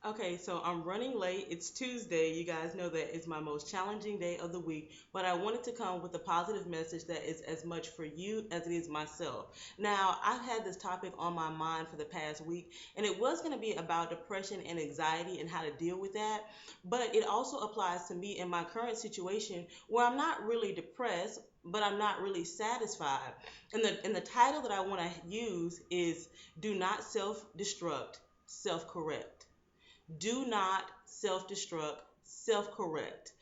Okay, so I'm running late. It's Tuesday. You guys know that it's my most challenging day of the week, but I wanted to come with a positive message that is as much for you as it is myself. Now, I've had this topic on my mind for the past week, and it was going to be about depression and anxiety and how to deal with that, but it also applies to me in my current situation where I'm not really depressed, but I'm not really satisfied. And the title that I want to use is Do Not Self-Destruct, Self-Correct. Do not self destruct, self correct.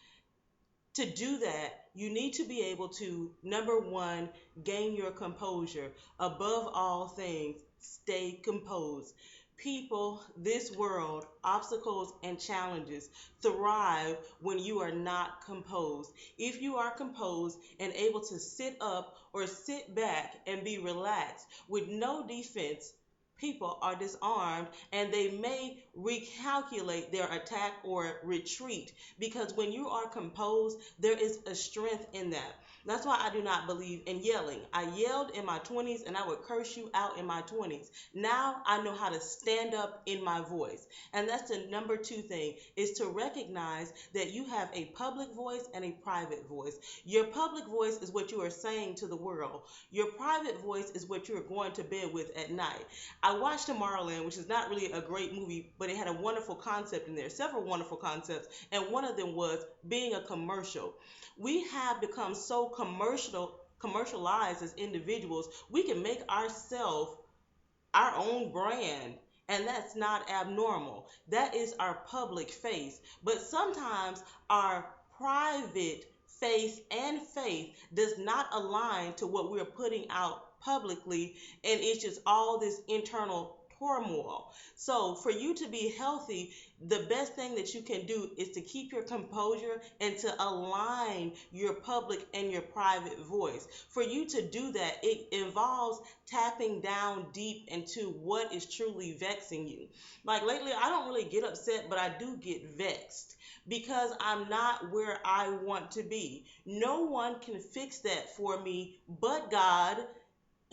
To do that, you need to be able to, number one, gain your composure. Above all things, stay composed. People, this world, obstacles and challenges thrive when you are not composed. If you are composed and able to sit up or sit back and be relaxed with no defense, people are disarmed and they may recalculate their attack or retreat, because when you are composed, there is a strength in that. That's why I do not believe in yelling. I yelled in my 20s and I would curse you out in my 20s. Now I know how to stand up in my voice. And that's the number two thing, is to recognize that you have a public voice and a private voice. Your public voice is what you are saying to the world. Your private voice is what you're going to bed with at night. I watched Tomorrowland, which is not really a great movie, but it had a wonderful concept in there, several wonderful concepts, and one of them was being a commercial. We have become so commercialized as individuals, we can make ourselves our own brand. And that's not abnormal. That is our public face. But sometimes our private face and faith does not align to what we're putting out publicly, and it's just all this internal turmoil. So, for you to be healthy, the best thing that you can do is to keep your composure and to align your public and your private voice. For you to do that, it involves tapping down deep into what is truly vexing you. Like lately, I don't really get upset, but I do get vexed because I'm not where I want to be. No one can fix that for me but God,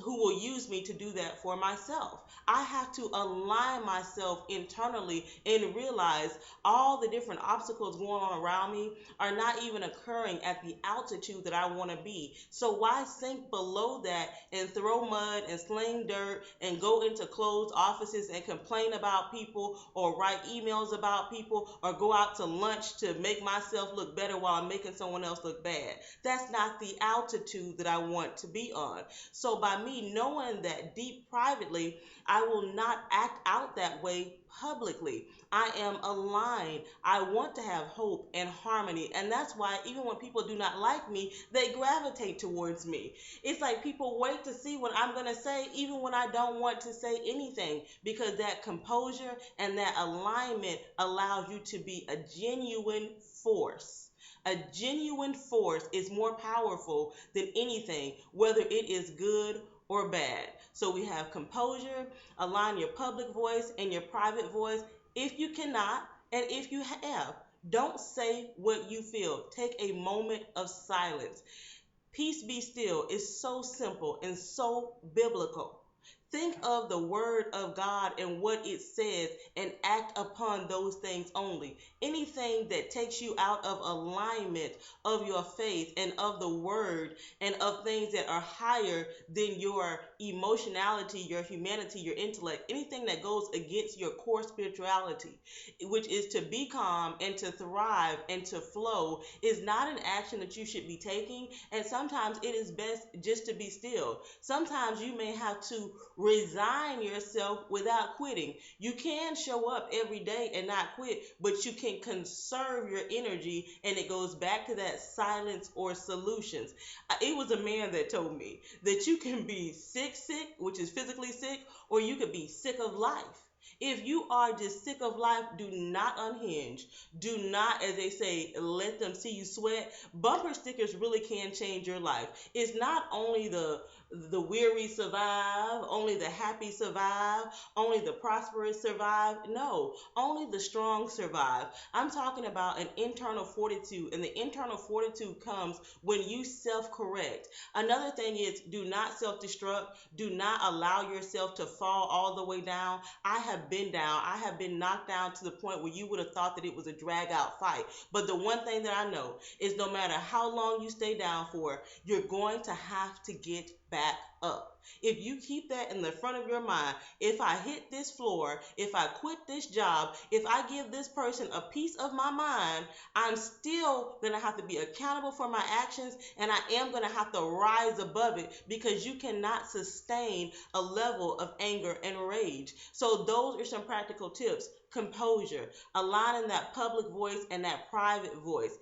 who will use me to do that for myself. I have to align myself internally and realize all the different obstacles going on around me are not even occurring at the altitude that I want to be. So why sink below that and throw mud and sling dirt and go into closed offices and complain about people or write emails about people or go out to lunch to make myself look better while I'm making someone else look bad? That's not the altitude that I want to be on. So by me knowing that deep privately, I will not act out that way publicly. I am aligned. I want to have hope and harmony. And that's why even when people do not like me, they gravitate towards me. It's like people wait to see what I'm going to say, even when I don't want to say anything, because that composure and that alignment allows you to be a genuine force. A genuine force is more powerful than anything, whether it is good or bad. So we have composure, align your public voice and your private voice. If you cannot, and if you have, don't say what you feel. Take a moment of silence. Peace be still is so simple and so biblical. Think of the word of God and what it says and act upon those things only. Anything that takes you out of alignment of your faith and of the word and of things that are higher than your emotionality, your humanity, your intellect, anything that goes against your core spirituality, which is to be calm and to thrive and to flow, is not an action that you should be taking. And sometimes it is best just to be still. Sometimes you may have to resign yourself without quitting. You can show up every day and not quit, but you can conserve your energy, and it goes back to that silence or solutions. It was a man that told me that you can be sick, which is physically sick, or you could be sick of life. If you are just sick of life, do not unhinge. Do not, as they say, let them see you sweat. Bumper stickers really can change your life. It's not only the weary survive, only the happy survive, only the prosperous survive. No, only the strong survive. I'm talking about an internal fortitude, and the internal fortitude comes when you self correct. Another thing is do not self destruct, do not allow yourself to fall all the way down. I have been down, I have been knocked down to the point where you would have thought that it was a drag out fight. But the one thing that I know is no matter how long you stay down for, you're going to have to get back up. If you keep that in the front of your mind, if I hit this floor, if I quit this job, if I give this person a piece of my mind, I'm still going to have to be accountable for my actions, and I am going to have to rise above it, because you cannot sustain a level of anger and rage. So those are some practical tips. Composure, aligning that public voice and that private voice.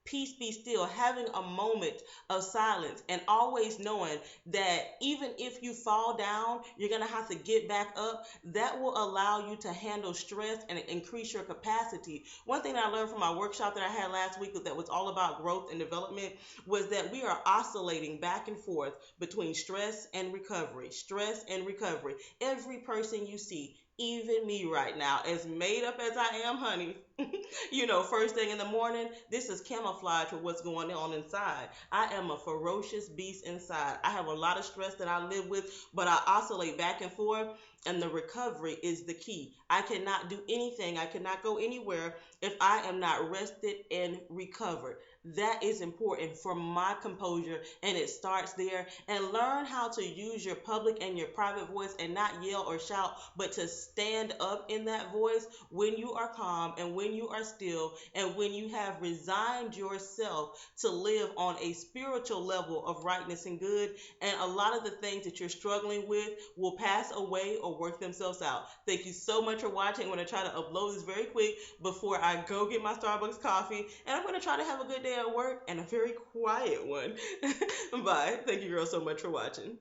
Peace be still, having a moment of silence, and always knowing that even if you fall down, you're going to have to get back up. That will allow you to handle stress and increase your capacity. One thing that I learned from my workshop that I had last week that was all about growth and development was that we are oscillating back and forth between stress and recovery. Stress and recovery. Every person you see, even me right now, as made up as I am, honey, first thing in the morning, this is camouflage for what's going on inside. I am a ferocious beast inside. I have a lot of stress that I live with, but I oscillate back and forth, and the recovery is the key. I cannot do anything, I cannot go anywhere if I am not rested and recovered. That is important for my composure, and it starts there. And learn how to use your public and your private voice, and not yell or shout, but to stand up in that voice when you are calm and when you are still, and when you have resigned yourself to live on a spiritual level of rightness and good. And a lot of the things that you're struggling with will pass away or work themselves out. Thank you so much for watching. I'm going to try to upload this very quick before I go get my Starbucks coffee, and I'm going to try to have a good day at work and a very quiet one. Bye. Thank you girls so much for watching.